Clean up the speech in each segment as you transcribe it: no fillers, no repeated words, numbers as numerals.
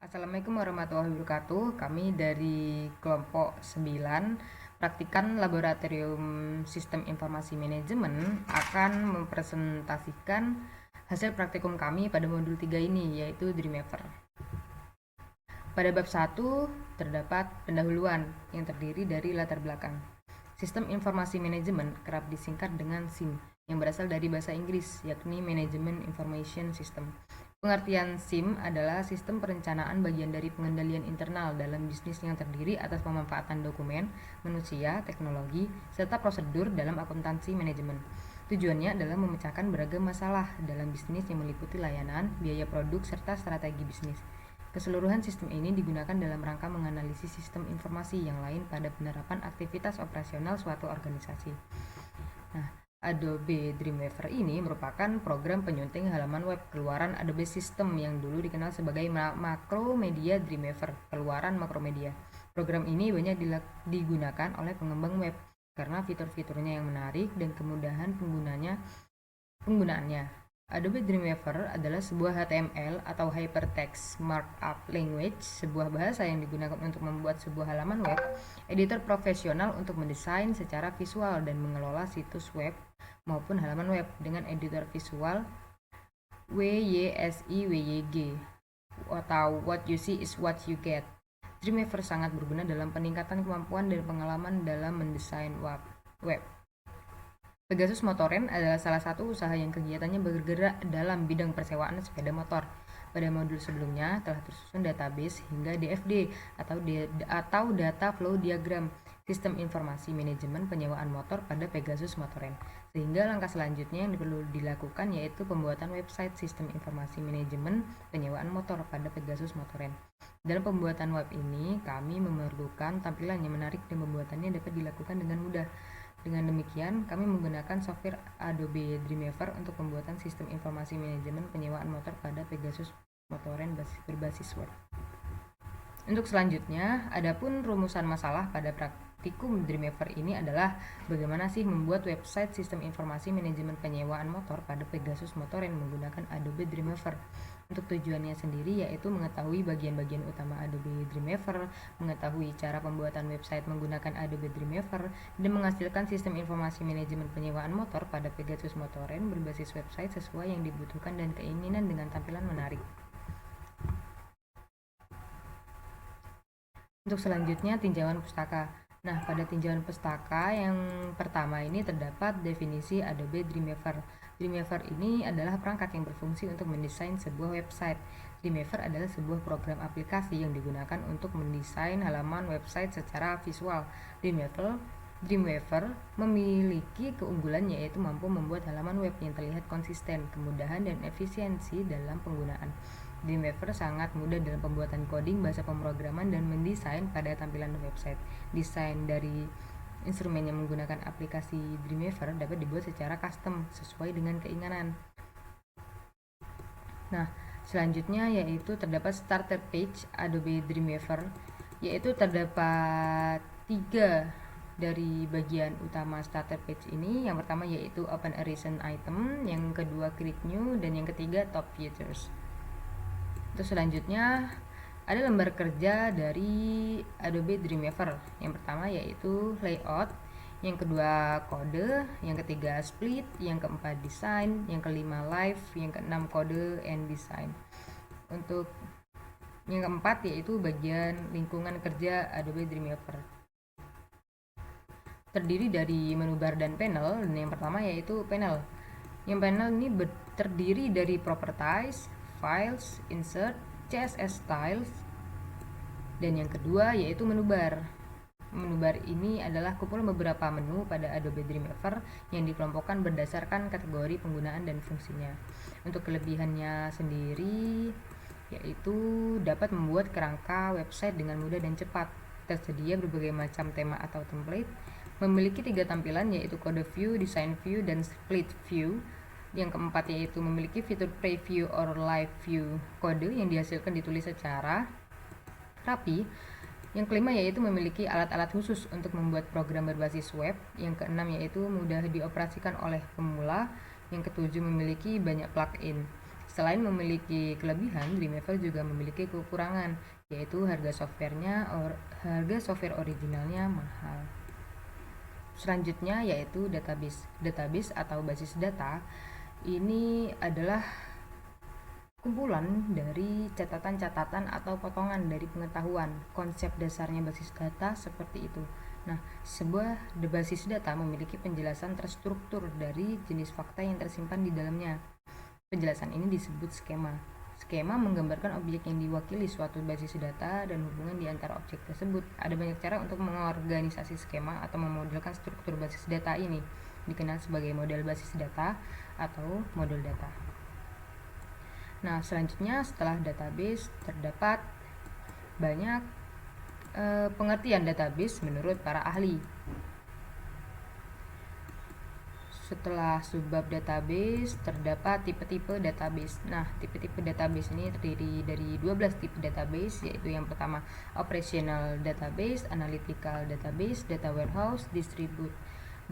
Assalamualaikum warahmatullahi wabarakatuh. Kami dari kelompok 9 praktikan laboratorium sistem informasi manajemen akan mempresentasikan hasil praktikum kami pada modul 3 ini, yaitu Dreamweaver. Pada bab 1 terdapat pendahuluan yang terdiri dari latar belakang. Sistem informasi manajemen kerap disingkat dengan SIM yang berasal dari bahasa Inggris, yakni Management Information System. Pengertian SIM adalah sistem perencanaan bagian dari pengendalian internal dalam bisnis yang terdiri atas pemanfaatan dokumen, manusia, teknologi, serta prosedur dalam akuntansi manajemen. Tujuannya adalah memecahkan beragam masalah dalam bisnis yang meliputi layanan, biaya produk, serta strategi bisnis. Keseluruhan sistem ini digunakan dalam rangka menganalisis sistem informasi yang lain pada penerapan aktivitas operasional suatu organisasi. Nah, Adobe Dreamweaver ini merupakan program penyunting halaman web keluaran Adobe System yang dulu dikenal sebagai Macromedia Dreamweaver, keluaran Macromedia. Program ini banyak digunakan oleh pengembang web karena fitur-fiturnya yang menarik dan kemudahan penggunaannya. Adobe Dreamweaver adalah sebuah HTML atau Hypertext Markup Language, sebuah bahasa yang digunakan untuk membuat sebuah halaman web, editor profesional untuk mendesain secara visual dan mengelola situs web maupun halaman web dengan editor visual WYSIWYG atau What You See Is What You Get. Dreamweaver sangat berguna dalam peningkatan kemampuan dan pengalaman dalam mendesain web. Pegasus Motoren adalah salah satu usaha yang kegiatannya bergerak dalam bidang persewaan sepeda motor. Pada modul sebelumnya telah tersusun database hingga DFD atau Data Flow Diagram, sistem informasi manajemen penyewaan motor pada Pegasus Motoren. Sehingga langkah selanjutnya yang perlu dilakukan yaitu pembuatan website sistem informasi manajemen penyewaan motor pada Pegasus Motoren. Dalam pembuatan web ini, kami memerlukan tampilan yang menarik dan pembuatannya dapat dilakukan dengan mudah. Dengan demikian, kami menggunakan software Adobe Dreamweaver untuk pembuatan sistem informasi manajemen penyewaan motor pada Pegasus Motoren berbasis web. Untuk selanjutnya, adapun rumusan masalah pada praktikum Dreamweaver ini adalah bagaimana sih membuat website sistem informasi manajemen penyewaan motor pada Pegasus Motoren menggunakan Adobe Dreamweaver. Untuk tujuannya sendiri yaitu mengetahui bagian-bagian utama Adobe Dreamweaver, mengetahui cara pembuatan website menggunakan Adobe Dreamweaver, dan menghasilkan sistem informasi manajemen penyewaan motor pada Pegasus Motoren berbasis website sesuai yang dibutuhkan dan keinginan dengan tampilan menarik. Untuk selanjutnya, tinjauan pustaka. Nah, pada tinjauan pustaka yang pertama ini terdapat definisi Adobe Dreamweaver. Dreamweaver ini adalah perangkat yang berfungsi untuk mendesain sebuah website. Dreamweaver adalah sebuah program aplikasi yang digunakan untuk mendesain halaman website secara visual. Dreamweaver memiliki keunggulan yaitu mampu membuat halaman web yang terlihat konsisten, kemudahan, dan efisiensi dalam penggunaan. Dreamweaver sangat mudah dalam pembuatan coding, bahasa pemrograman, dan mendesain pada tampilan website. Desain dari instrumen yang menggunakan aplikasi Dreamweaver dapat dibuat secara custom sesuai dengan keinginan. Nah, selanjutnya yaitu terdapat starter page Adobe Dreamweaver, yaitu terdapat 3 dari bagian utama starter page ini. Yang pertama yaitu open a recent item, yang kedua create new, dan yang ketiga top features. Terus selanjutnya ada lembar kerja dari Adobe Dreamweaver. Yang pertama yaitu layout, yang kedua kode, yang ketiga split, yang keempat design, yang kelima live, yang keenam kode and design. Untuk yang keempat yaitu bagian lingkungan kerja Adobe Dreamweaver. Terdiri dari menu bar dan panel. Dan yang pertama yaitu panel. Yang panel ini terdiri dari properties, files, insert, CSS styles, dan yang kedua yaitu menu bar. Menu bar ini adalah kumpulan beberapa menu pada Adobe Dreamweaver yang dikelompokkan berdasarkan kategori penggunaan dan fungsinya. Untuk kelebihannya sendiri yaitu dapat membuat kerangka website dengan mudah dan cepat. Tersedia berbagai macam tema atau template, memiliki 3 tampilan yaitu kode view, design view, dan split view. Yang keempat yaitu memiliki fitur preview or live view kode yang dihasilkan ditulis secara rapi. Yang kelima yaitu memiliki alat-alat khusus untuk membuat program berbasis web. Yang keenam yaitu mudah dioperasikan oleh pemula. Yang ketujuh memiliki banyak plugin. Selain memiliki kelebihan, Dreamweaver juga memiliki kekurangan, yaitu harga software originalnya mahal. Selanjutnya yaitu database. Database atau basis data ini adalah kumpulan dari catatan-catatan atau potongan dari pengetahuan. Konsep dasarnya basis data seperti itu. Nah, sebuah basis data memiliki penjelasan terstruktur dari jenis fakta yang tersimpan di dalamnya. Penjelasan ini disebut skema. Skema menggambarkan objek yang diwakili suatu basis data dan hubungan di antara objek tersebut. Ada banyak cara untuk mengorganisasi skema atau memodelkan struktur basis data ini, dikenal sebagai model basis data atau model data. Nah, selanjutnya setelah database terdapat banyak pengertian database menurut para ahli. Setelah subbab database terdapat tipe-tipe database. Nah, tipe-tipe database ini terdiri dari 12 tipe database, yaitu yang pertama operational database, analytical database, data warehouse, distribute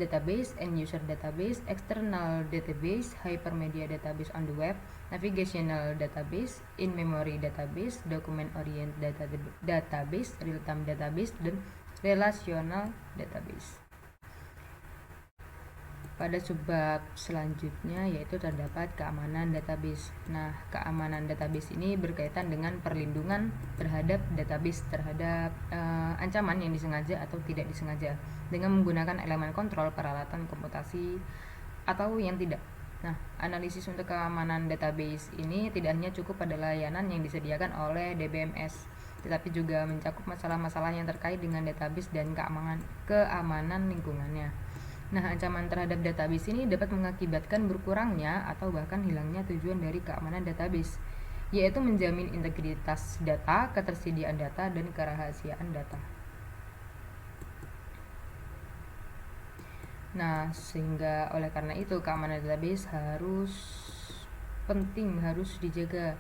database, end user database, external database, hypermedia database on the web, navigational database, in-memory database, document-oriented database, real-time database, dan relational database. Pada subbab selanjutnya yaitu terdapat keamanan database. Nah, keamanan database ini berkaitan dengan perlindungan terhadap database terhadap ancaman yang disengaja atau tidak disengaja dengan menggunakan elemen kontrol peralatan komputasi atau yang tidak. Nah, analisis untuk keamanan database ini tidak hanya cukup pada layanan yang disediakan oleh DBMS, tetapi juga mencakup masalah-masalah yang terkait dengan database dan keamanan lingkungannya. Nah, ancaman terhadap database ini dapat mengakibatkan berkurangnya atau bahkan hilangnya tujuan dari keamanan database, yaitu menjamin integritas data, ketersediaan data, dan kerahasiaan data. Nah, sehingga oleh karena itu keamanan database harus dijaga,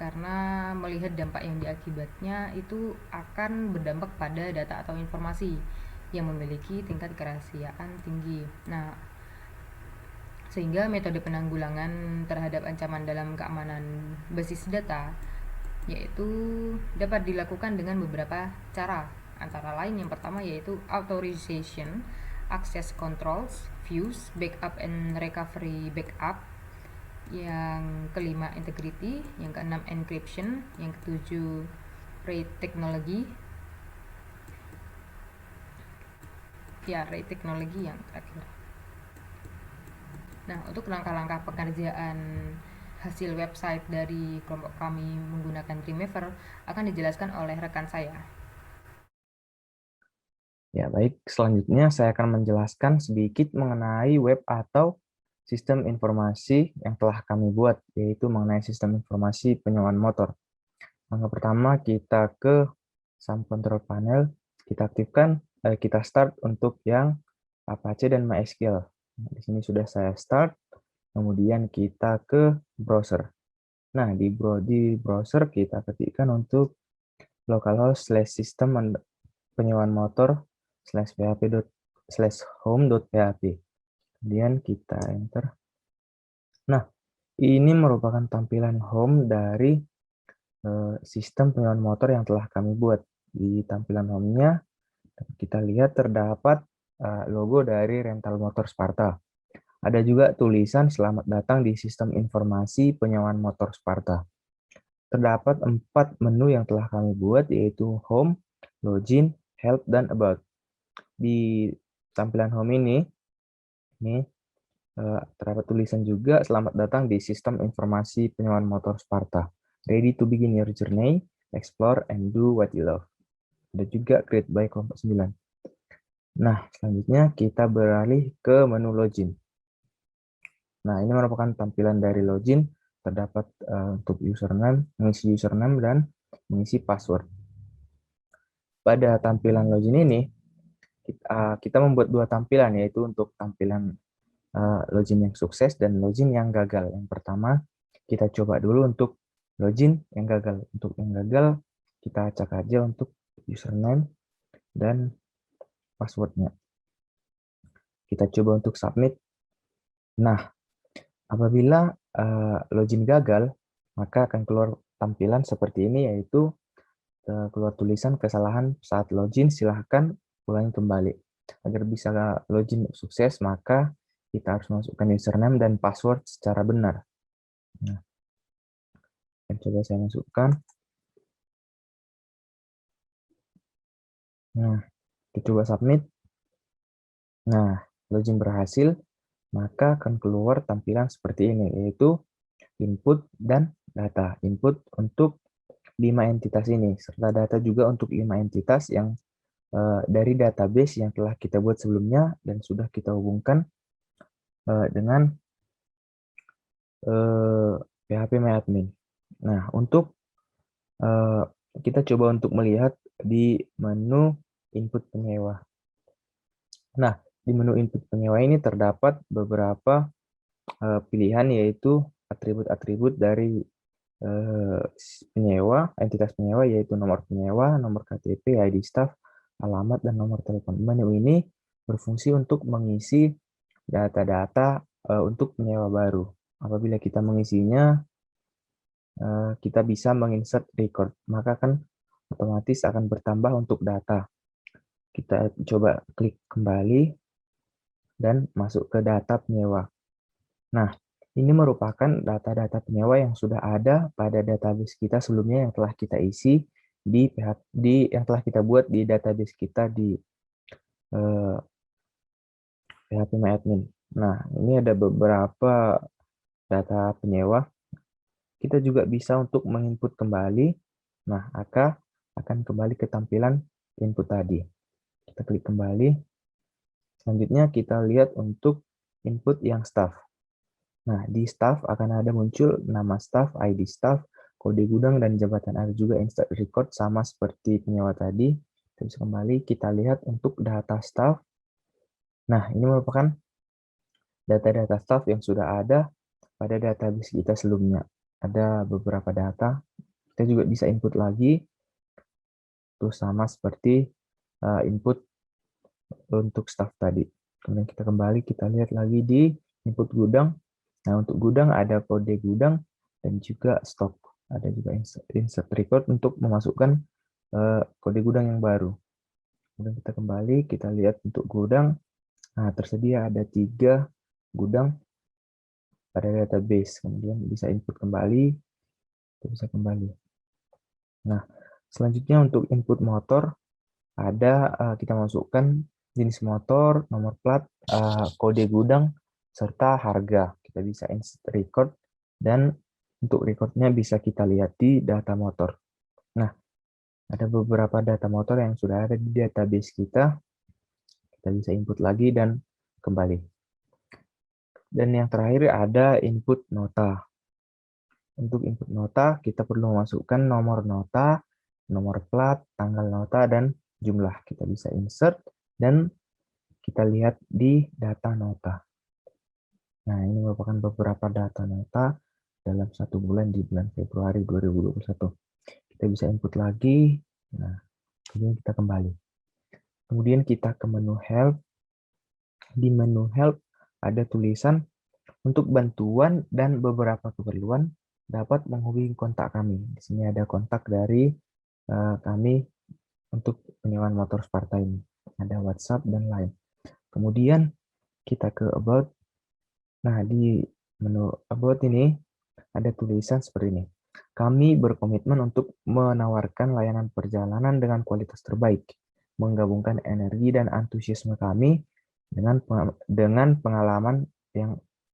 karena melihat dampak yang diakibatnya itu akan berdampak pada data atau informasi yang memiliki tingkat kerahasiaan tinggi. Nah, sehingga metode penanggulangan terhadap ancaman dalam keamanan basis data yaitu dapat dilakukan dengan beberapa cara. Antara lain yang pertama yaitu authorization, access controls, views, backup and recovery backup. Yang kelima integrity, yang keenam encryption, yang ketujuh RAID technology. RAID technology yang terakhir. Nah, untuk langkah-langkah pekerjaan hasil website dari kelompok kami menggunakan Dreamweaver akan dijelaskan oleh rekan saya. Ya, baik. Selanjutnya saya akan menjelaskan sedikit mengenai web atau sistem informasi yang telah kami buat, yaitu mengenai sistem informasi penyewaan motor. Langkah pertama, kita ke SAM Control Panel, kita aktifkan, kita start untuk yang Apache dan MySQL. Nah, di sini sudah saya start, kemudian kita ke browser. Nah, di browser kita ketikkan untuk localhost /system penyewaan motor /php.home.php. Kemudian kita enter. Nah, ini merupakan tampilan home dari sistem penyewaan motor yang telah kami buat. Di tampilan home-nya kita lihat terdapat logo dari Rental Motor Sparta. Ada juga tulisan selamat datang di sistem informasi penyewaan motor Sparta. Terdapat 4 menu yang telah kami buat, yaitu home, login, help, dan about. Di tampilan home ini terdapat tulisan juga selamat datang di sistem informasi penyewaan motor Sparta. Ready to begin your journey, explore and do what you love. Ada juga create by kelompok 9. Nah, selanjutnya kita beralih ke menu login. Nah, ini merupakan tampilan dari login, terdapat untuk username, mengisi username, dan mengisi password. Pada tampilan login ini, kita membuat 2 tampilan, yaitu untuk tampilan login yang sukses dan login yang gagal. Yang pertama, kita coba dulu untuk login yang gagal. Untuk yang gagal, kita acak aja untuk username dan passwordnya. Kita coba untuk submit. Nah, apabila login gagal, maka akan keluar tampilan seperti ini, yaitu keluar tulisan kesalahan saat login, silahkan ulangi kembali. Agar bisa login sukses, maka kita harus masukkan username dan password secara benar. Nah, coba saya masukkan. Nah, kita coba submit. Nah, login berhasil, maka akan keluar tampilan seperti ini, yaitu input dan data. Input untuk 5 entitas ini, serta data juga untuk 5 entitas yang dari database yang telah kita buat sebelumnya dan sudah kita hubungkan dengan PHP MyAdmin. Nah, untuk kita coba untuk melihat di menu input penyewa. Nah, di menu input penyewa ini terdapat beberapa pilihan, yaitu atribut-atribut dari penyewa, entitas penyewa, yaitu nomor penyewa, nomor KTP, ID staff, alamat, dan nomor telepon. Menu ini berfungsi untuk mengisi data-data untuk penyewa baru. Apabila kita mengisinya, kita bisa menginsert record, maka kan otomatis akan bertambah untuk data. Kita coba klik kembali dan masuk ke data penyewa. Nah, ini merupakan data-data penyewa yang sudah ada pada database kita sebelumnya yang telah kita isi yang telah kita buat di database kita di PHP MyAdmin. Nah, ini ada beberapa data penyewa. Kita juga bisa untuk menginput kembali. Nah, akan kembali ke tampilan input tadi. Kita klik kembali. Selanjutnya kita lihat untuk input yang staff. Nah, di staff akan ada muncul nama staff, ID staff, kode gudang, dan jabatan. Ada juga insert record sama seperti penyewa tadi. Kita bisa kembali, kita lihat untuk data staff. Nah, ini merupakan data-data staff yang sudah ada pada database kita sebelumnya. Ada beberapa data. Kita juga bisa input lagi. Itu sama seperti input untuk staff tadi. Kemudian kita kembali, kita lihat lagi di input gudang. Nah, untuk gudang ada kode gudang dan juga stok. Ada juga insert record untuk memasukkan kode gudang yang baru. Kemudian kita kembali, kita lihat untuk gudang. Nah, tersedia ada 3 gudang pada database. Kemudian bisa input kembali, kita bisa kembali. Nah, selanjutnya untuk input motor, ada kita masukkan jenis motor, nomor plat, kode gudang, serta harga. Kita bisa insert record, dan untuk recordnya bisa kita lihat di data motor. Nah, ada beberapa data motor yang sudah ada di database kita. Kita bisa input lagi dan kembali. Dan yang terakhir ada input nota. Untuk input nota, kita perlu memasukkan nomor nota, nomor plat, tanggal nota, dan jumlah. Kita bisa insert dan kita lihat di data nota. Nah, ini merupakan beberapa data nota dalam 1 bulan di bulan Februari 2021. Kita bisa input lagi. Nah, kemudian kita kembali. Kemudian kita ke menu help. Di menu help ada tulisan untuk bantuan dan beberapa keperluan dapat menghubungi kontak kami. Di sini ada kontak dari kami untuk penyewaan motor Sparta ini. Ada WhatsApp dan lain. Kemudian kita ke about. Nah, di menu about ini ada tulisan seperti ini. Kami berkomitmen untuk menawarkan layanan perjalanan dengan kualitas terbaik, menggabungkan energi dan antusiasme kami dengan pengalaman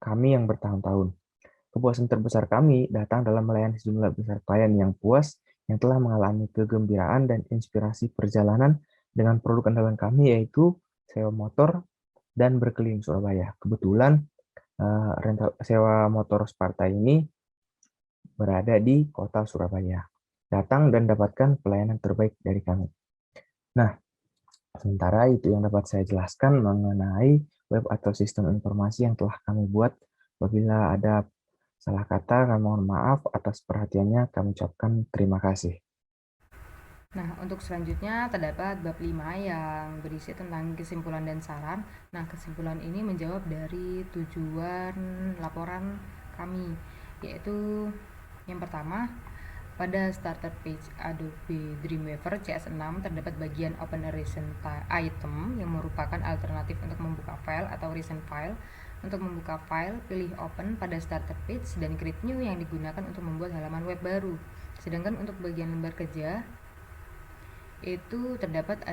kami yang bertahun-tahun. Kepuasan terbesar kami datang dalam melayani sejumlah besar klien yang puas, yang telah mengalami kegembiraan dan inspirasi perjalanan dengan produk andalan kami, yaitu sewa motor dan berkeliling Surabaya. Kebetulan sewa motor Sparta ini berada di kota Surabaya. Datang dan dapatkan pelayanan terbaik dari kami. Nah, sementara itu yang dapat saya jelaskan mengenai web atau sistem informasi yang telah kami buat. Apabila ada salah kata, kami mohon maaf. Atas perhatiannya kami ucapkan terima kasih. Nah, untuk selanjutnya terdapat bab 5 yang berisi tentang kesimpulan dan saran. Nah, kesimpulan ini menjawab dari tujuan laporan kami, yaitu Yang pertama, pada starter page Adobe Dreamweaver CS6 terdapat bagian Open a Recent Item yang merupakan alternatif untuk membuka file atau recent file. Untuk membuka file, pilih Open pada starter page dan Create New yang digunakan untuk membuat halaman web baru. Sedangkan untuk bagian lembar kerja itu terdapat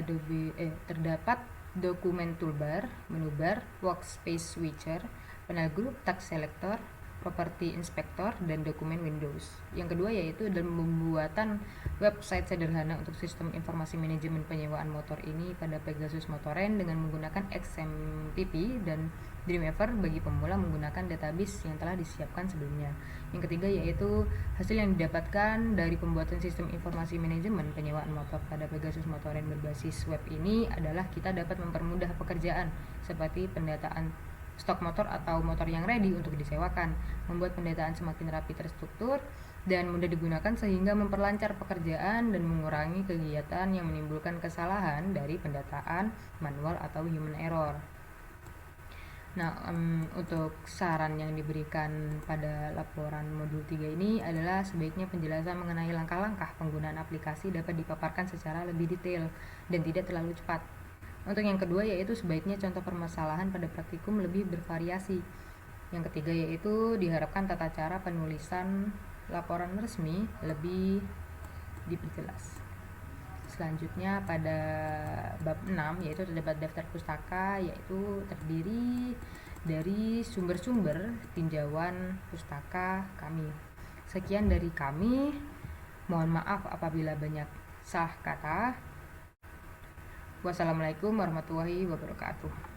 dokumen toolbar, menu bar, workspace switcher, panel group, text selector, property inspector, dan dokumen Windows. Yang kedua yaitu dalam pembuatan website sederhana untuk sistem informasi manajemen penyewaan motor ini pada Pegasus Motoren dengan menggunakan XMPP dan Dreamweaver bagi pemula menggunakan database yang telah disiapkan sebelumnya. Yang ketiga yaitu hasil yang didapatkan dari pembuatan sistem informasi manajemen penyewaan motor pada Pegasus Motoren berbasis web ini adalah kita dapat mempermudah pekerjaan seperti pendataan stok motor atau motor yang ready untuk disewakan, membuat pendataan semakin rapi terstruktur dan mudah digunakan sehingga memperlancar pekerjaan dan mengurangi kegiatan yang menimbulkan kesalahan dari pendataan manual atau human error. Nah, untuk saran yang diberikan pada laporan modul 3 ini adalah sebaiknya penjelasan mengenai langkah-langkah penggunaan aplikasi dapat dipaparkan secara lebih detail dan tidak terlalu cepat. Untuk yang kedua yaitu sebaiknya contoh permasalahan pada praktikum lebih bervariasi. Yang ketiga yaitu diharapkan tata cara penulisan laporan resmi lebih diperjelas. Selanjutnya pada bab 6 yaitu terdapat daftar pustaka, yaitu terdiri dari sumber-sumber tinjauan pustaka kami. Sekian dari kami. Mohon maaf apabila banyak salah kata. Wassalamualaikum warahmatullahi wabarakatuh.